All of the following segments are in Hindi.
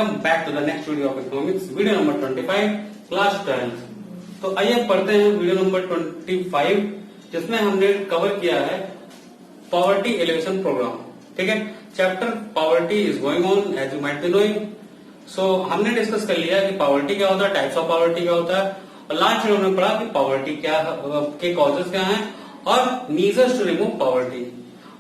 Welcome back to the next video of economics, video number 25, class 12। तो आइए पढ़ते हैं वीडियो नंबर 25, जिसमें हमने कवर किया है पॉवर्टी एलिवेशन प्रोग्राम। ठीक है, chapter poverty is going on as you might be knowing. So हमने डिस्कस कर लिया कि पॉवर्टी क्या होता है, टाइप्स ऑफ पॉवर्टी क्या होता है, और लास्ट में हमने पढ़ा कि पॉवर्टी क्या के कॉजेस क्या हैं और मीजर्स टू रिमूव पॉवर्टी।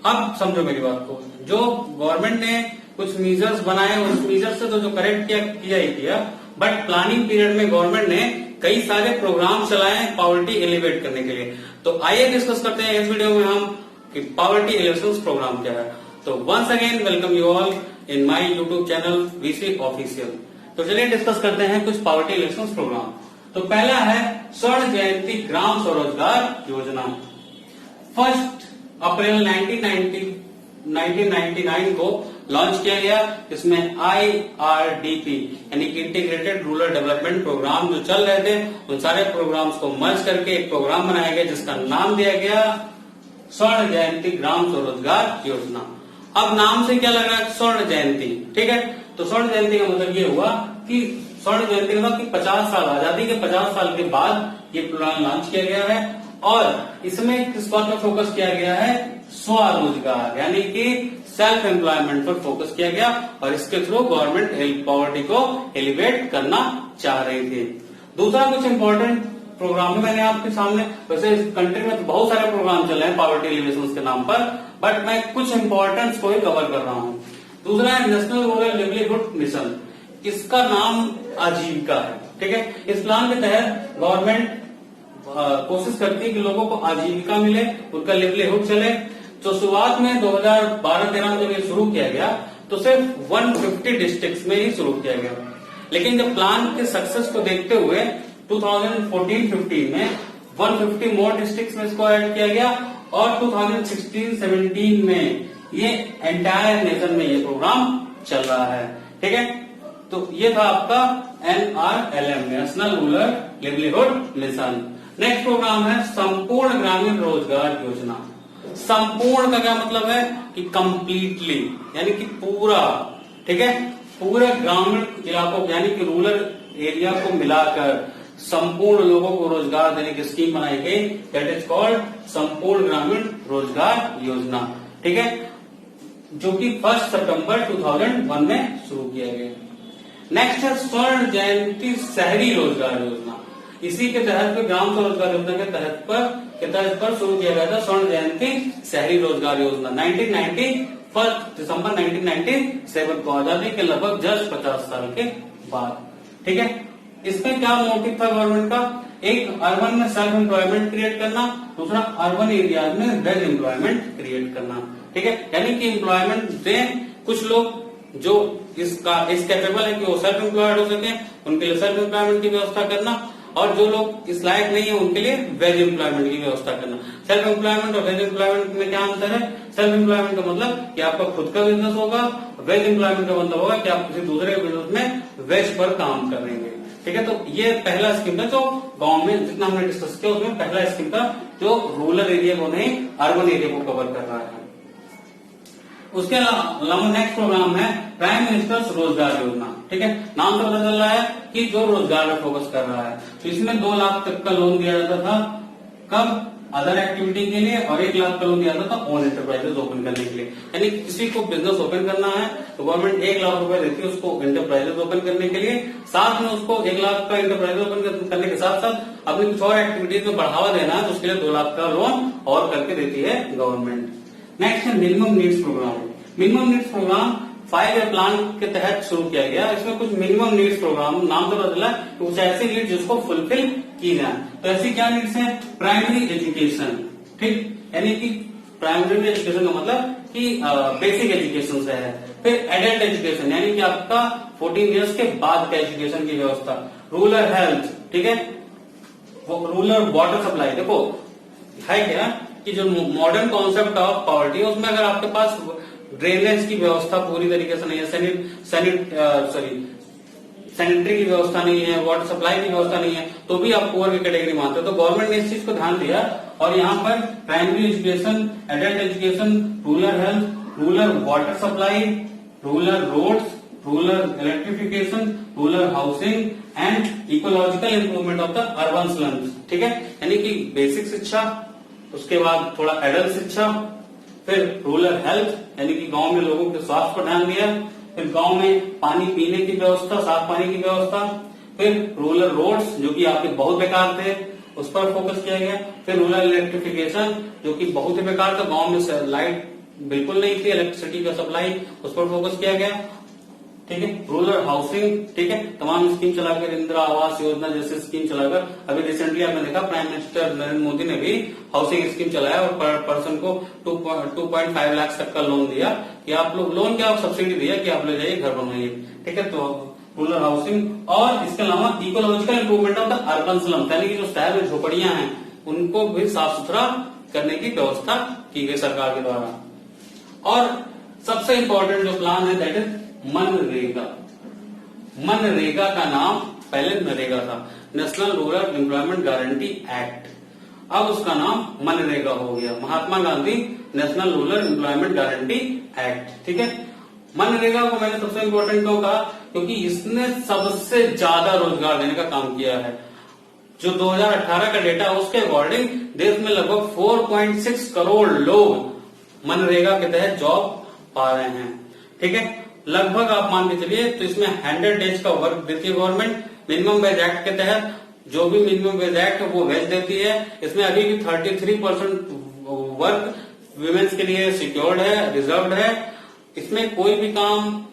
अब समझो मेरी बात को, जो गवर्नमेंट ने कुछ मीजर्स बनाए, उस मीजर्स से तो जो करेक्ट किया ही किया, बट प्लानिंग पीरियड में गवर्नमेंट ने कई सारे प्रोग्राम चलाए पॉवर्टी एलिवेट करने के लिए। तो आइए डिस्कस करते हैं इस वीडियो में हम कि पॉवर्टी एलिवेशन प्रोग्राम क्या है। तो once again welcome you all in my YouTube channel VC official. तो चलिए डिस्कस करते हैं कुछ पॉवर्टी एलिवेशन प्रोग्राम। तो पहला है स्वर्ण जयंती ग्राम स्वरोजगार योजना। 1 अप्रैल 1999 को लॉन्च किया गया। इसमें IRDP यानी कि इंटीग्रेटेड रूरल डेवलपमेंट प्रोग्राम जो चल रहे थे, उन सारे प्रोग्राम्स को मर्ज करके एक प्रोग्राम बनाया गया जिसका नाम दिया गया स्वर्ण जयंती ग्राम स्वरोजगार योजना। अब नाम से क्या लग रहा है, स्वर्ण जयंती। ठीक है, तो स्वर्ण जयंती का मतलब ये हुआ कि स्वर्ण जयंती का मतलब कि 50 साल, आजादी के 50 साल के बाद ये प्रोग्राम लॉन्च किया गया है और इसमें किस बात पर फोकस किया गया है, स्वरोजगार यानी कि सेल्फ एम्प्लॉयमेंट पर फोकस किया गया और इसके थ्रू गवर्नमेंट पॉवर्टी को एलिवेट करना चाह रही थी। दूसरा कुछ इंपॉर्टेंट प्रोग्राम है मैंने आपके सामने, वैसे इस कंट्री में तो बहुत सारे प्रोग्राम चल रहे हैं पॉवर्टी एलिवेशन के नाम पर, बट मैं कुछ इंपॉर्टेंट्स को ही कवर कर रहा हूं। दूसरा है नेशनल रूरल लिवलीहुड मिशन, इसका नाम आजीविका है। ठीक है, इस प्लान के तहत गवर्नमेंट कोशिश करती है कि लोगों को आजीविका मिले, उनका लिवलीहुड चले। तो शुरुआत में 2012-13 में जब ये शुरू किया गया तो सिर्फ 150 डिस्ट्रिक्ट्स में ही शुरू किया गया, लेकिन जब प्लान के सक्सेस को देखते हुए 2014-15 में 150 मोर डिस्ट्रिक्ट्स में इसको ऐड किया गया और 2016-17 में ये एंटायर नेशन में ये प्रोग्राम चल रहा है। ठीक है, तो ये था आपका NRLM National Rural Livelihood Mission. Next programme है संपूर्ण ग्रामीण रोजगार योजना। संपूर्ण का क्या मतलब है कि कंप्लीटली यानी कि पूरा। ठीक है, पूरे ग्रामीण इलाकों यानी कि रूरल एरिया को मिलाकर संपूर्ण लोगों को रोजगार देने की स्कीम बनाई गई, दैट इज कॉल्ड संपूर्ण ग्रामीण रोजगार योजना। ठीक है, जो कि 1 सितंबर 2001 में शुरू किया गया। नेक्स्ट है स्वर्ण जयंती शहरी रोजगार योजना। इसी के तहत ग्राम स्वरोजगार योजना के तहत पर शुरू किया गया था स्वर्ण जयंती शहरी रोजगार योजना 1 दिसंबर 1997 को, आजादी के लगभग जस्ट 50 साल के बाद। ठीक है, इसमें क्या मोटिव था गवर्नमेंट का, एक अर्बन में सेल्फ एम्प्लॉयमेंट क्रिएट करना, दूसरा अर्बन एरियाज में वेज एम्प्लॉयमेंट क्रिएट करना। ठीक है, यानी कि एम्प्लॉयमेंट दें कुछ लोग जो इस कैपेबल है कि वो सेल्फ एम्प्लॉयड हो सके, उनके लिए सेल्फ एम्प्लॉयमेंट की व्यवस्था करना, और जो लोग इस लायक नहीं है उनके लिए वेज एम्प्लॉयमेंट की व्यवस्था करना। सेल्फ एम्प्लॉयमेंट और वेज एम्प्लॉयमेंट में क्या अंतर है, सेल्फ एम्प्लॉयमेंट का मतलब कि आपका खुद का बिजनेस होगा, वेज एम्प्लॉयमेंट का मतलब होगा कि आप किसी दूसरे बिजनेस में वेज पर काम करेंगे। ठीक है, तो ये पहला स्कीम था जो गांव में जितना हमने डिस्कस किया उसमें पहला स्कीम था जो रूरल एरिया को नहीं अर्बन एरिया को कवर कर रहा है। उसके अलावा नेक्स्ट प्रोग्राम है प्राइम मिनिस्टर्स रोजगार योजना। ठीक है, नाम से पता चल रहा है कि जो रोजगार पर फोकस कर रहा है। तो इसमें 2 लाख तक का लोन दिया जाता था, कब, अदर एक्टिविटी के लिए, और 1 लाख का लोन दिया जाता था ओन एंटरप्राइजेस ओपन करने के लिए। यानी किसी को बिजनेस ओपन करना है तो गवर्नमेंट 1 लाख रुपए देती है उसको एंटरप्राइजेस ओपन करने के लिए, साथ में उसको 1 लाख का एंटरप्राइजेस ओपन करने के साथ साथ अपनी कुछ और एक्टिविटीज में बढ़ावा देना है तो उसके लिए 2 लाख का लोन और करके देती है गवर्नमेंट। नेक्स्ट है minimum needs programme. Minimum needs programme 5 year plan के तहत शुरू किया गया। इसमें कुछ मिनिमम नीड्स प्रोग्राम नाम से पता चला कुछ ऐसी नीड्स जिसको फुलफिल की जाए। तो ऐसी क्या नीड्स है, प्राइमरी एजुकेशन। ठीक, यानी कि प्राइमरी एजुकेशन का मतलब कि बेसिक एजुकेशन से है। फिर एडल्ट एजुकेशन यानी कि आपका 14 ईयर्स के बाद का एजुकेशन की व्यवस्था। रूरल हेल्थ, ठीक है, रूरल वाटर सप्लाई। देखो है क्या कि जो मॉडर्न कॉन्सेप्ट ऑफ पॉवर्टी है उसमें अगर आपके पास ड्रेनेज की व्यवस्था पूरी तरीके से नहीं है, सैनिटरी की व्यवस्था नहीं है, वाटर सप्लाई की व्यवस्था नहीं है, तो भी आप पुअर की कैटेगरी में आते हो। तो गवर्नमेंट ने इस चीज को ध्यान दिया और यहाँ पर primary education, adult education, rural health, rural water supply, rural roads rural electrification, rural housing and ecological improvement of the urban slums. ठीक है, यानी कि बेसिक शिक्षा, उसके बाद थोड़ा एडल्ट शिक्षा, फिर रूरल हेल्थ यानी कि गांव में लोगों के स्वास्थ्य पर ध्यान दिया, फिर गांव में पानी पीने की व्यवस्था, साफ पानी की व्यवस्था, फिर रूरल रोड्स जो कि आपके बहुत बेकार थे उस पर फोकस किया गया, फिर रूरल इलेक्ट्रिफिकेशन जो कि बहुत ही बेकार था, गांव में लाइट बिल्कुल नहीं थी, इलेक्ट्रिसिटी का सप्लाई, उस पर फोकस किया गया। ठीक है, रूरल हाउसिंग, ठीक है, तमाम स्कीम चलाकर, इंदिरा आवास योजना जैसे स्कीम चलाकर, अभी रिसेंटली आपने देखा प्राइम मिनिस्टर नरेंद्र मोदी ने भी हाउसिंग स्कीम चलाया और पर पर्सन को 2.5 लाख तक का लोन दिया कि आप लोग लोन क्या सब्सिडी दिया कि आप ले जाइए घर बनवाइए। ठीक है, तो रूरल हाउसिंग और इसके अलावा ecological improvement of the urban slum, यानी कि जो शहर में झोपड़ियां हैं उनको भी साफ सुथरा करने की व्यवस्था की गई सरकार के द्वारा। और सबसे इंपॉर्टेंट जो प्लान है दैट इज मनरेगा। मनरेगा का नाम पहले नरेगा था, national rural employment guarantee act, अब उसका नाम मनरेगा हो गया, Mahatma Gandhi national rural employment guarantee act. ठीक है, मनरेगा को मैंने सबसे इंपॉर्टेंट क्यों कहा, क्योंकि इसने सबसे ज्यादा रोजगार देने का काम किया है। जो 2018 का डेटा है उसके अकॉर्डिंग देश में लगभग 4.6 करोड़ लोग मनरेगा के तहत जॉब पा रहे हैं। ठीक है, लगभग आप मान के चलिए तो इसमें 100 डेज का वर्क देती है गवर्नमेंट। मिनिमम वेज एक्ट के तहत जो भी मिनिमम वेज एक्ट है वो वेज देती है। इसमें अभी भी 33% वर्क विमेन्स के लिए सिक्योर्ड है, रिजर्व्ड है। इसमें कोई भी काम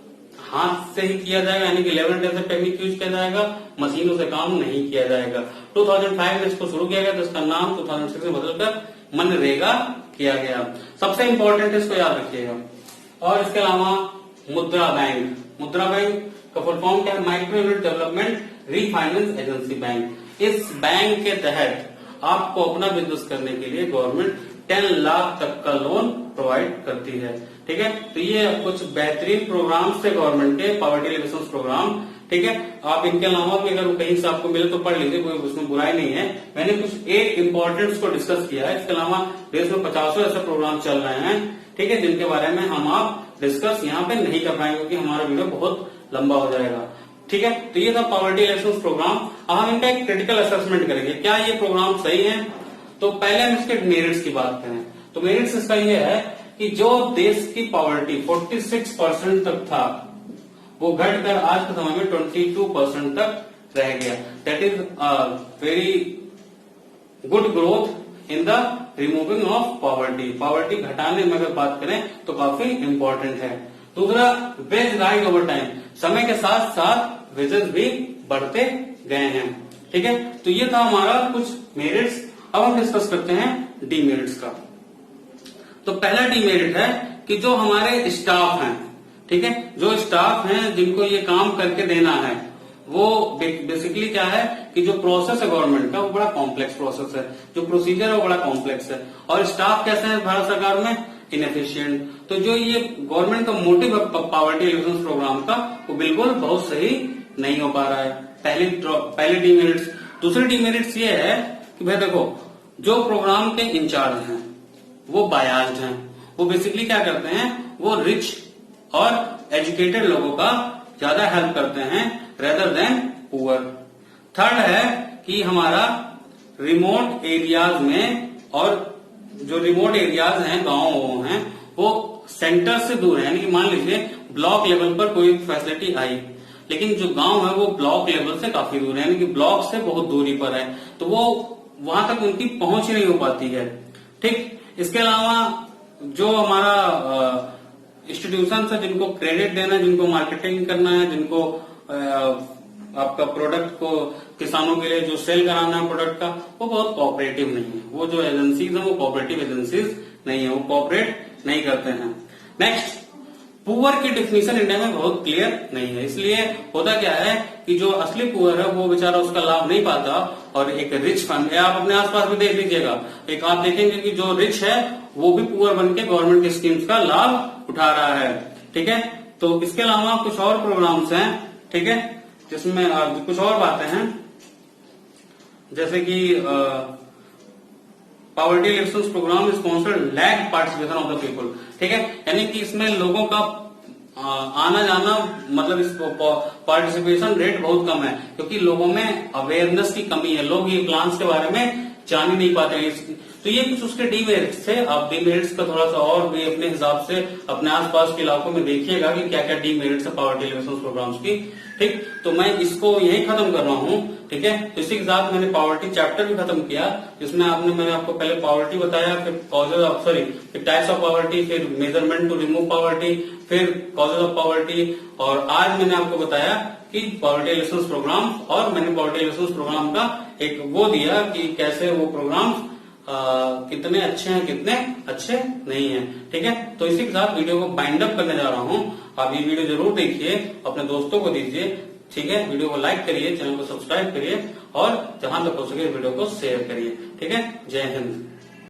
हाथ से ही किया जाएगा, यानी कि लेबर इंटेंसिव टेक्निक यूज किया जाएगा, मशीनों से काम नहीं किया जाएगा। 2005 में इसको शुरू किया गया तो इसका नाम 2006 में बदलकर मनरेगा किया गया। सबसे इंपॉर्टेंट है, इसको याद रखिएगा। और इसके अलावा मुद्रा बैंक, मुद्रा बैंक का फुल फॉर्म क्या है, micro unit development refinance agency bank. इस बैंक के तहत आपको अपना बिजनेस करने के लिए गवर्नमेंट 10 लाख तक का लोन प्रोवाइड करती है। ठीक है, तो ये कुछ बेहतरीन प्रोग्राम्स थे गवर्नमेंट के, पॉवर्टी एलिवेशन प्रोग्राम। ठीक है, आप इनके अलावा भी अगर कहीं से आपको मिले तो पढ़ लीजिए, कोई उसमें बुराई नहीं है। मैंने कुछ 8 इंपॉर्टेंट्स को डिस्कस किया है। इसके अलावा देश में 50 ऐसे प्रोग्राम चल रहे हैं, ठीक है, जिनके बारे में हम आप डिस्कस यहाँ पे नहीं कर पाएंगे क्योंकि हमारा वीडियो बहुत लंबा हो जाएगा। ठीक है, तो ये था पॉवर्टी इलेक्शन प्रोग्राम। अब हम इनका एक क्रिटिकल असेसमेंट करेंगे, क्या ये प्रोग्राम सही है। तो पहले हम इसके मेरिट्स की बात करें तो मेरिट्स इसका ये है कि जो देश की पॉवर्टी 46% तक था वो घटकर आज के समय में 22% तक रह गया। That is very good growth in the removing of poverty. Poverty घटाने में अगर बात करें तो काफी इंपॉर्टेंट है। दूसरा, वेज राइज ओवर टाइम, समय के साथ साथ वेजेस भी बढ़ते गए हैं। ठीक है, तो ये था हमारा कुछ मेरिट्स। अब हम डिस्कस करते हैं डीमेरिट्स का। तो पहला डीमेरिट है कि जो हमारे स्टाफ हैं, ठीक है, जो स्टाफ हैं जिनको ये काम करके देना है, वो बेसिकली क्या है कि जो प्रोसेस है गवर्नमेंट का वो बड़ा कॉम्प्लेक्स प्रोसेस है, जो प्रोसीजर है वो बड़ा कॉम्प्लेक्स है। और स्टाफ कैसे है भारत सरकार में, इनएफिशिएंट। तो जो ये गवर्नमेंट का मोटिव है पॉवर्टी एलिवेशन प्रोग्राम का वो बिल्कुल बहुत सही नहीं हो पा रहा है। पहली डीमेरिट्स। दूसरी डीमेरिट्स ये है कि भाई देखो, जो प्रोग्राम के इंचार्ज हैं वो बायास्ड हैं। वो बेसिकली क्या करते हैं, वो रिच और एजुकेटेड लोगों का ज्यादा हेल्प करते हैं रेदर देन पुअर। थर्ड है कि हमारा रिमोट एरियाज में, और जो रिमोट एरियाज हैं, गांव हैं, वो सेंटर से दूर है। यानी कि मान लीजिए ब्लॉक लेवल पर कोई फैसिलिटी आई, लेकिन जो गांव है वो ब्लॉक लेवल से काफी दूर है, यानी कि ब्लॉक से बहुत दूरी पर है, तो वो वहां तक उनकी पहुंच ही नहीं हो पाती है। ठीक, इसके अलावा जो हमारा इंस्टीट्यूशन है जिनको क्रेडिट देना है, जिनको मार्केटिंग करना है, जिनको आपका प्रोडक्ट को किसानों के लिए जो सेल कराना है प्रोडक्ट का, वो बहुत कोऑपरेटिव नहीं है। वो जो एजेंसीज है वो कोऑपरेटिव एजेंसीज नहीं है, वो कोऑपरेट नहीं करते हैं। नेक्स्ट, पुअर की डिफिनीशन इंडिया में बहुत क्लियर नहीं है। इसलिए होता क्या है कि जो असली पुअर है वो बेचारा उसका लाभ नहीं पाता, और एक रिच फैमिली, आप अपने आसपास भी देख लीजिएगा, एक आप देखेंगे कि जो रिच है वो भी पुअर बन के गवर्नमेंट की स्कीम्स का लाभ उठा रहा है। ठीक है, तो इसके अलावा कुछ और प्रोग्राम्स हैं, ठीक है, जिसमें कुछ और बातें हैं, जैसे कि poverty alleviation programme sponsored lack participation of the people. ठीक है, यानी कि इसमें लोगों का आना जाना मतलब इस पार्टिसिपेशन रेट बहुत कम है, क्योंकि लोगों में अवेयरनेस की कमी है, लोग ये प्लान्स के बारे में जान ही नहीं पाते हैं। तो ये कुछ उसके डीमेरिट्स थे। आप डीमेरिट्स का थोड़ा सा और भी अपने हिसाब से अपने आसपास के इलाकों में देखिएगा कि क्या क्या डीमेरिट्स है पॉवर्टी एलिवेशन प्रोग्राम्स की। ठीक, तो मैं इसको यही खत्म कर रहा हूँ। ठीक है, तो इसी के साथ मैंने पॉवर्टी चैप्टर भी खत्म किया, जिसमें मैंने आपको पहले पॉवर्टी बताया, फिर कॉजेज ऑफ फिर टाइप्स ऑफ पॉवर्टी, फिर मेजरमेंट टू रिमूव पॉवर्टी, फिर कॉजेज ऑफ पॉवर्टी, और आज मैंने आपको बताया कि पॉवर्टी एलिवेशन प्रोग्राम, और मैंने पॉवर्टी एलिवेशन प्रोग्राम का एक वो दिया कि कैसे वो प्रोग्राम कितने अच्छे हैं कितने अच्छे नहीं हैं। ठीक है, तो इसी के साथ वीडियो को बाइंड अप करने जा रहा हूं। आप ये वीडियो जरूर देखिए, अपने दोस्तों को दीजिए। ठीक है, वीडियो को लाइक करिए, चैनल को सब्सक्राइब करिए, और जहां तक हो सके वीडियो को शेयर करिए। ठीक है, जय हिंद।